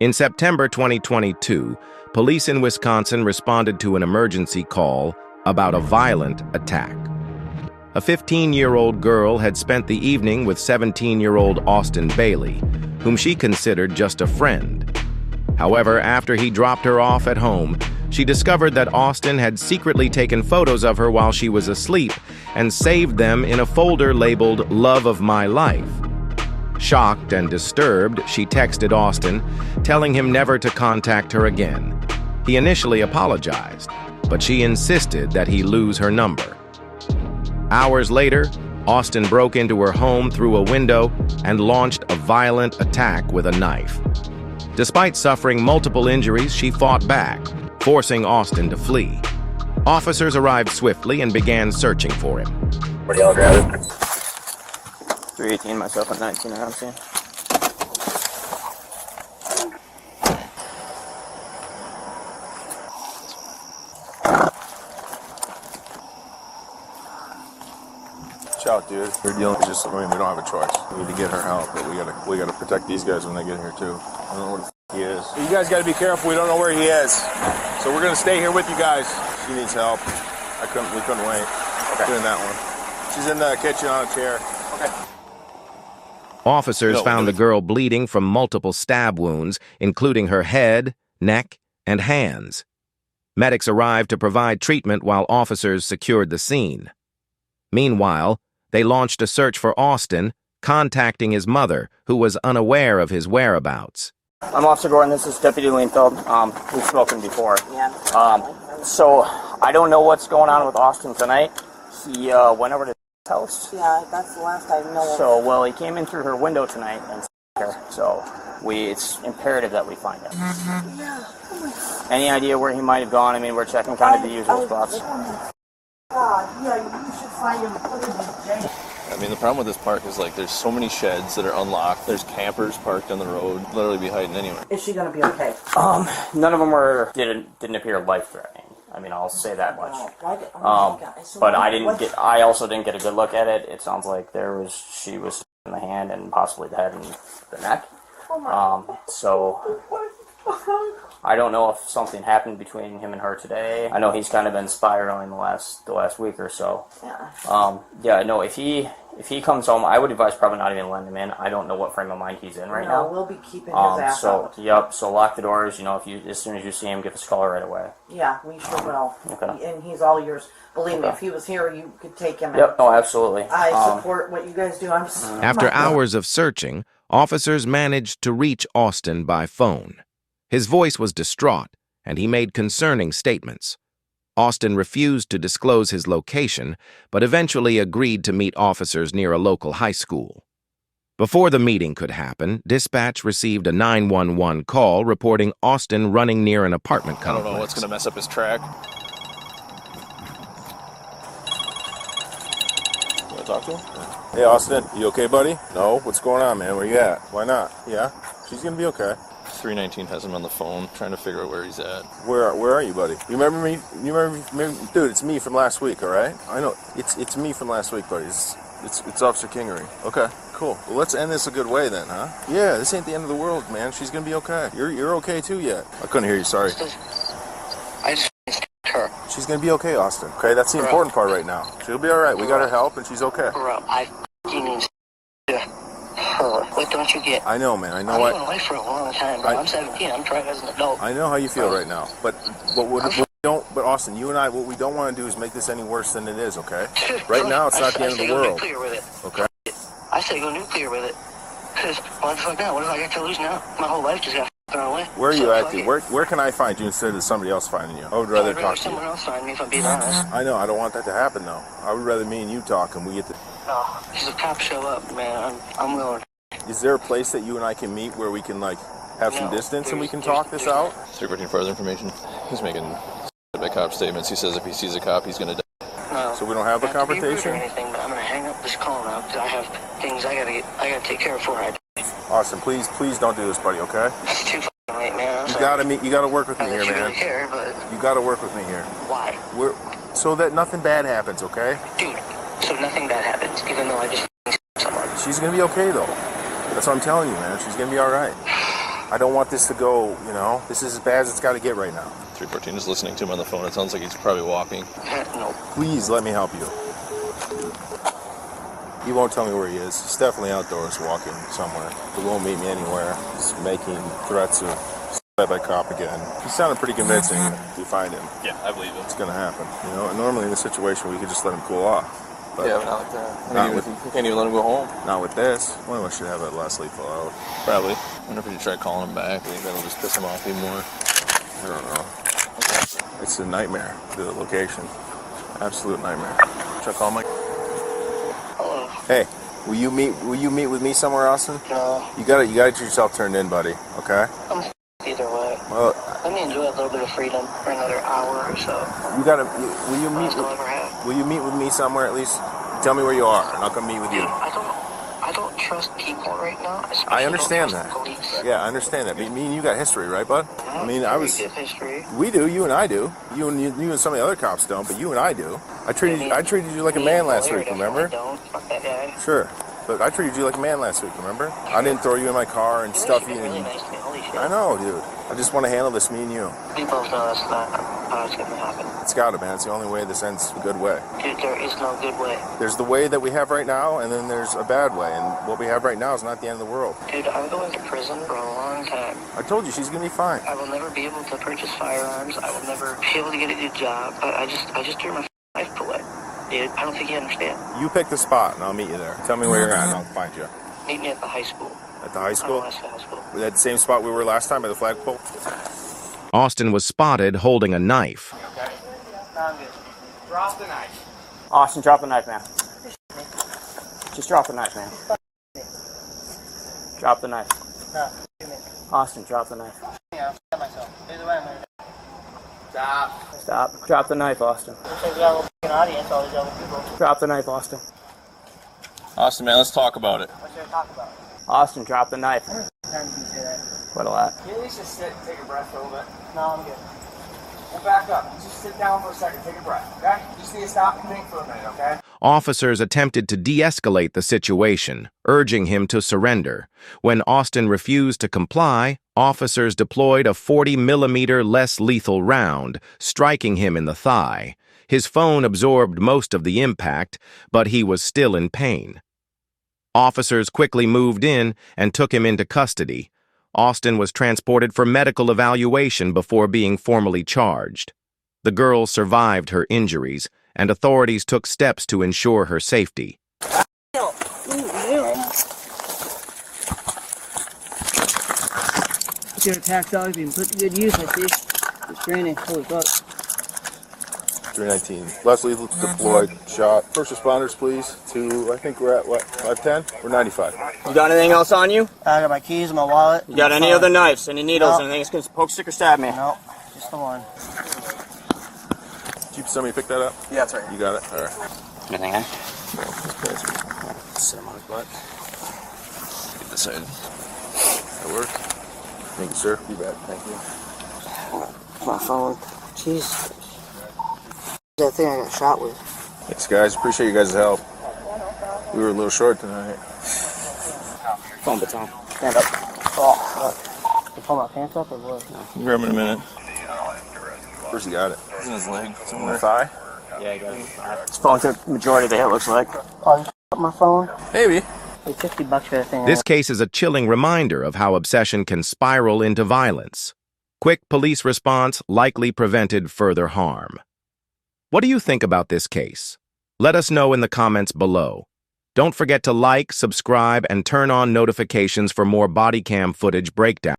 In September 2022, police in Wisconsin responded to an emergency call about a violent attack. A 15-year-old girl had spent the evening with 17-year-old Austin Bailey, whom she considered just a friend. However, after he dropped her off at home, she discovered that Austin had secretly taken photos of her while she was asleep and saved them in a folder labeled "Love of My Life." Shocked and disturbed, she texted Austin, telling him never to contact her again. He initially apologized, but she insisted that he lose her number. Hours later, Austin broke into her home through a window and launched a violent attack with a knife. Despite suffering multiple injuries, she fought back, forcing Austin to flee. Officers arrived swiftly and began searching for him. Where do y'all grab it? 318, myself at 19 around scene. Watch out, dude. We're dealing with we don't have a choice. We need to get her help, but we gotta protect these guys when they get here too. I don't know where the he is. You guys gotta be careful. We don't know where he is. So we're gonna stay here with you guys. She needs help. We couldn't wait. Okay. Doing that one. She's in the kitchen on a chair. Okay. Officers found the girl bleeding from multiple stab wounds, including her head, neck, and hands. Medics arrived to provide treatment while officers secured the scene. Meanwhile, they launched a search for Austin, contacting his mother, who was unaware of his whereabouts. I'm Officer Gordon, this is Deputy Leinfeld. We've spoken before. Yeah. So, I don't know what's going on with Austin tonight. He went over to house. Yeah, that's the last I know. So, well, he came in through her window tonight and her. So, it's imperative that we find him. Yeah. Any idea where he might have gone? I mean, we're checking kind of the usual spots. Yeah, you should find him and put him in jail. I mean, the problem with this park is, like, there's so many sheds that are unlocked. There's campers parked on the road, literally be hiding anywhere. Is she gonna be okay? None of them didn't appear life-threatening. I mean, I'll say that much. But I also didn't get a good look at it. It sounds like she was in the hand and possibly the head and the neck. So I don't know if something happened between him and her today. I know he's kind of been spiraling the last week or so. Yeah. No. If he comes home, I would advise probably not even letting him in. I don't know what frame of mind he's in right now. No, we'll be keeping his ass out. Yep. So lock the doors. You know, as soon as you see him, give us a call right away. Yeah, we sure will. Okay. And he's all yours. Believe me, if he was here, you could take him in. Yep. No, absolutely. I support what you guys do. After hours of searching, officers managed to reach Austin by phone. His voice was distraught, and he made concerning statements. Austin refused to disclose his location, but eventually agreed to meet officers near a local high school. Before the meeting could happen, dispatch received a 911 call reporting Austin running near an apartment complex. I don't know what's going to mess up his track. You want to talk to him? Hey, Austin, you okay, buddy? No? What's going on, man? Where you at? Why not? Yeah? She's gonna be okay. 319 has him on the phone, trying to figure out where he's at. Where are you, buddy? You remember me? Dude, it's me from last week, all right? I know. It's me from last week, buddy. It's Officer Kingery. Okay, cool. Well, let's end this a good way then, huh? Yeah, this ain't the end of the world, man. She's gonna be okay. You're okay too yet. I couldn't hear you, sorry. I just her. She's gonna be okay, Austin. Okay, that's the important part right now. She'll be all right. We got her help, and she's okay. Bro, I need her. What don't you get? I know, man. I know. I've been away for a long time, bro. I'm 17. I'm trying as an adult. I know how you feel right now, but But Austin, you and I, what we don't want to do is make this any worse than it is. Okay? Right now, it's not the end of the world. Nuclear with it. Okay? I say go nuclear with it. Because what the fuck now? What if I got to lose now? My whole life just got thrown away. Where are you at, dude? Where can I find you instead of somebody else finding you? I would rather talk to you. Someone else find me, if I'm being honest. I know. I don't want that to happen, though. I would rather me and you talk, and we get the. No, if the cops show up, man, I'm willing. Is there a place that you and I can meet where we can like have some distance and we can talk this out? Is he requesting further information? He's making by cop statements. He says if he sees a cop, he's gonna die. No. So we don't have a confrontation? Or anything, but I'm gonna hang up this call now because I have things I gotta take care of before I die. Austin, please don't do this, buddy. Okay? It's too fucking late, man. You gotta work with me here, man. I don't care, but you gotta work with me here. Why? So that nothing bad happens, okay? Dude, so nothing bad happens, even though I just someone. She's gonna be okay though. That's what I'm telling you, man. She's gonna be all right. I don't want this to go, you know? This is as bad as it's got to get right now. 314 is listening to him on the phone. It sounds like he's probably walking. No. Please let me help you. He won't tell me where he is. He's definitely outdoors walking somewhere. He won't meet me anywhere. He's making threats of by cop again. He sounded pretty convincing. If you find him, Yeah, I believe it's it. going to happen. You know, and normally in this situation, we could just let him cool off. But Yeah, but not like that. Not We can't even let him go home. not with this. One of us should have it less lethal out. Probably. I wonder if we should try calling him back. I think that'll just piss him off even more. I don't know. It's a nightmare, the location. Absolute nightmare. Should I call Mike? Hello. Hey, will you meet with me somewhere, Austin? No. You gotta get yourself turned in, buddy, okay? I'm either way. Well, Let me enjoy a little bit of freedom for another hour or so. will you That's all I ever have. will you meet with me somewhere at least? Tell me where you are, and I'll come meet with you. Dude, I don't trust people right now. I understand don't that. trust the police. Yeah, I understand that. Me and you got history, right, bud? I mean, I was. Good history. We do. You and I do. You and some of the other cops don't, but you and I do. I treated you like a man last week. Remember? Don't. Fuck that guy. Sure. But I treated you like a man last week. Remember? I didn't throw you in my car and stuff you. Really nice to me. Holy shit. I know, dude. I just want to handle this, me and you. We both know that's not how it's gonna happen. It's gotta, man. It's the only way this ends a good way. Dude, there is no good way. There's the way that we have right now, and then there's a bad way. And what we have right now is not the end of the world. Dude, I'm going to prison for a long time. I told you she's gonna be fine. I will never be able to purchase firearms. I will never be able to get a good job. I just threw my life away. Dude, I don't think you understand. You pick the spot, and I'll meet you there. Tell me where you're at, and I'll find you. Meet me at the high school. At the high On school? West High School. We're at the same spot we were last time, by the flagpole? Austin was spotted holding a knife. Okay. I'm good. Drop the knife. Austin, drop the knife, man. Just drop the knife, man. Drop the knife. No. Austin, drop the knife. Yeah, I'll myself. Either way, I'm gonna stop. Stop. Drop the knife, Austin. Looks like we got a little fucking audience, all these other people. Drop the knife, Austin. Austin, man, let's talk about it. What should I talk about? Austin, drop the knife. How many times do you say that? Quite a lot. Can you at least just sit and take a breath for a little bit? No, I'm good. We'll back up. Just sit down for a second, take a breath, okay? You just need to stop and think for a minute, okay? Officers attempted to de-escalate the situation, urging him to surrender. When Austin refused to comply, officers deployed a 40-millimeter less lethal round, striking him in the thigh. His phone absorbed most of the impact, but he was still in pain. Officers quickly moved in and took him into custody. Austin was transported for medical evaluation before being formally charged. The girl survived her injuries, and authorities took steps to ensure her safety. Get attack dog being put to good use, I see. It's training. Holy fuck. 319. Less lethal deployed, shot. First responders, please, to, I think we're at, what, 510? We're 95. You got anything else on you? I got my keys, my wallet. You got any other knives, any needles, No. anything that's going to poke, stick, or stab me? No, just the one. Did somebody pick that up? Yeah, that's right. You got it? All right. Anything, eh? Sit him on his butt. Get this side. That work? Thank you, sir. You bet. Thank you. My phone. Jeez. That thing I got shot with. Thanks, guys. Appreciate you guys' help. We were a little short tonight. Phone baton. Stand up. Oh, fuck. You pull my pants up or what? You grab him in a minute. Where's he got it? It's in his leg. In the Somewhere. thigh? Yeah, you got it. His phone took the majority of the hit, looks like. Oh, you up my phone? Maybe. Hey, $50 for that thing. This case is a chilling reminder of how obsession can spiral into violence. Quick police response likely prevented further harm. What do you think about this case? Let us know in the comments below. Don't forget to like, subscribe, and turn on notifications for more body cam footage breakdown.